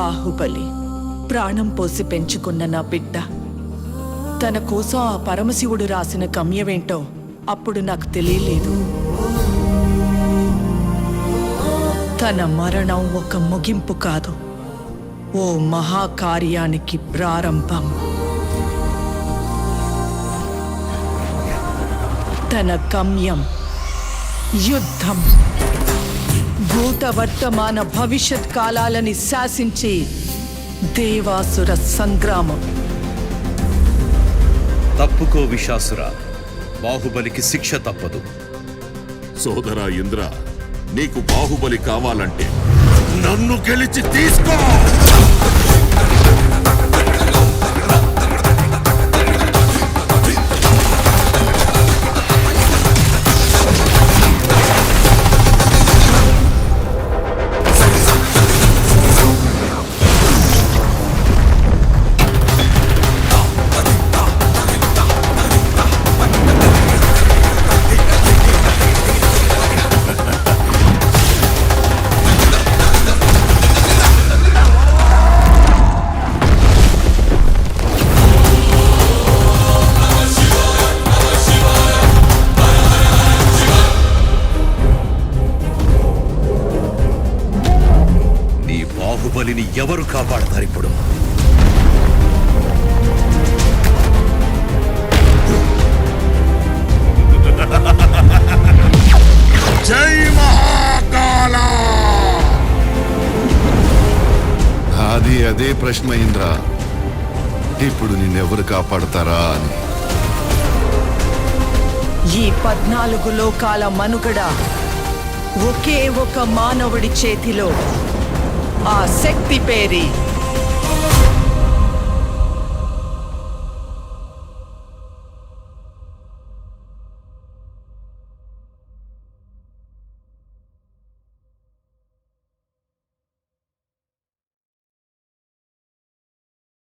బాహుబలి ప్రాణం పోసి పెంచుకున్న నా బిడ్డ తన కోసం ఆ పరమశివుడు రాసిన గమ్యమేంటో అప్పుడు నాకు తెలియలేదు. తన మరణం ఒక ముగింపు కాదు, ఓ మహాకార్యానికి ప్రారంభం. తన గమ్యం యుద్ధం, భూత వర్తమాన భవిష్యత్ కాలాలని శాసించి దేవాసుర సంగ్రామం. తప్పుకో విశాసుర, బాహుబలికి శిక్ష తప్పదు. సోదరా ఇంద్ర, నీకు బాహుబలి కావాలంటే నన్ను గెలిచి తీసుకో. బాహుబలిని ఎవరు కాపాడతారు ఇప్పుడు? జై మహాకాల! అదే ప్రశ్న ఇంద్ర, ఇప్పుడు నిన్నెవరు కాపాడతారా అని. ఈ 14 లోకాల మనుగడ ఒకే ఒక మానవుడి చేతిలో. ఆ శక్తి పేరే